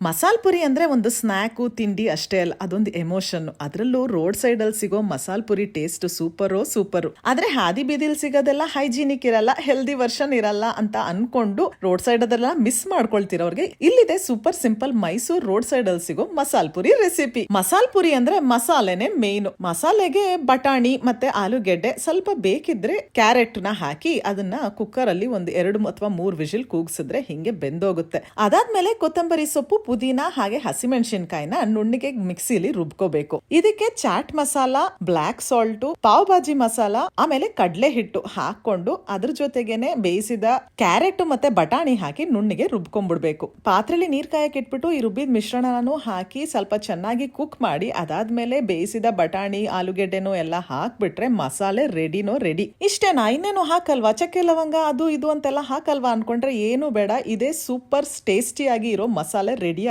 ಮಸಾಲ್ ಪುರಿ ಅಂದ್ರೆ ಒಂದು ಸ್ನ್ಯಾಕು ತಿಂಡಿ ಅಷ್ಟೇ ಅಲ್ಲ, ಅದೊಂದು ಎಮೋಷನ್. ಅದರಲ್ಲೂ ರೋಡ್ ಸೈಡ್ ಅಲ್ಲಿ ಸಿಗೋ ಮಸಾಲ್ ಪುರಿ ಟೇಸ್ಟ್ ಸೂಪರು. ಆದ್ರೆ ಹಾದಿ ಬೀದಿಲ್ ಸಿಗೋದೆಲ್ಲ ಹೈಜಿನಿಕ್ ಇರಲ್ಲ, ಹೆಲ್ದಿ ವರ್ಷನ್ ಇರಲ್ಲ ಅಂತ ಅನ್ಕೊಂಡು ರೋಡ್ ಸೈಡ್ ಅದೆಲ್ಲ ಮಿಸ್ ಮಾಡ್ಕೊಳ್ತಿರೋರ್ಗೆ ಇಲ್ಲಿದೆ super simple Mysore road side ಅಲ್ಲಿ ಸಿಗೋ ಮಸಾಲ್ ಪುರಿ ರೆಸಿಪಿ. ಮಸಾಲ್ ಪುರಿ ಅಂದ್ರೆ ಮಸಾಲೆನೆ ಮೇನ್. ಮಸಾಲೆಗೆ ಬಟಾಣಿ ಮತ್ತೆ ಆಲೂಗೆಡ್ಡೆ, ಸ್ವಲ್ಪ ಬೇಕಿದ್ರೆ ಕ್ಯಾರೆಟ್ ನ ಹಾಕಿ ಅದನ್ನ ಕುಕ್ಕರ್ ಅಲ್ಲಿ ಒಂದು 2 ಅಥವಾ 3 ವಿಜಿಲ್ ಕೂಗ್ಸಿದ್ರೆ ಹಿಂಗೆ ಬೆಂದೋಗುತ್ತೆ. ಅದಾದ್ಮೇಲೆ ಕೊತ್ತಂಬರಿ ಸೊಪ್ಪು, ಪುದೀನ ಹಾಗೆ ಹಸಿಮೆಣಸಿನಕಾಯಿನ ನುಣ್ಣಿಗೆ ಮಿಕ್ಸಿಲಿ ರುಬ್ಕೋಬೇಕು. ಇದಕ್ಕೆ ಚಾಟ್ ಮಸಾಲ, ಬ್ಲಾಕ್ ಸಾಲ್ಟ್, ಪಾವ್ ಭಾಜಿ ಮಸಾಲ, ಆಮೇಲೆ ಕಡ್ಲೆ ಹಿಟ್ಟು ಹಾಕೊಂಡು ಅದ್ರ ಜೊತೆಗೇನೆ ಬೇಯಿಸಿದ ಕ್ಯಾರೆಟ್ ಮತ್ತೆ ಬಟಾಣಿ ಹಾಕಿ ನುಣ್ಣಿಗೆ ರುಬ್ಕೊಂಡ್ಬಿಡ್ಬೇಕು. ಪಾತ್ರೆಲಿ ನೀರ್ ಕಾಯಕ್ಕೆ ಇಟ್ಬಿಟ್ಟು ಈ ರುಬ್ಬಿದ ಮಿಶ್ರಣನೂ ಹಾಕಿ ಸ್ವಲ್ಪ ಚೆನ್ನಾಗಿ ಕುಕ್ ಮಾಡಿ ಅದಾದ್ಮೇಲೆ ಬೇಯಿಸಿದ ಬಟಾಣಿ, ಆಲೂಗೆಡ್ಡೆನೂ ಎಲ್ಲ ಹಾಕ್ಬಿಟ್ರೆ ಮಸಾಲೆ ರೆಡಿ. ಇಷ್ಟೇನಾ, ಇನ್ನೇನು ಹಾಕಲ್ವಾ? ಚಕ್ಕೆ ಲವಂಗ ಅದು ಇದು ಅಂತೆಲ್ಲ ಹಾಕಲ್ವಾ ಅನ್ಕೊಂಡ್ರೆ ಏನು ಬೇಡ. ಇದೇ ಸೂಪರ್ ಟೇಸ್ಟಿಯಾಗಿ ಇರೋ ಮಸಾಲೆ ರೆಡಿ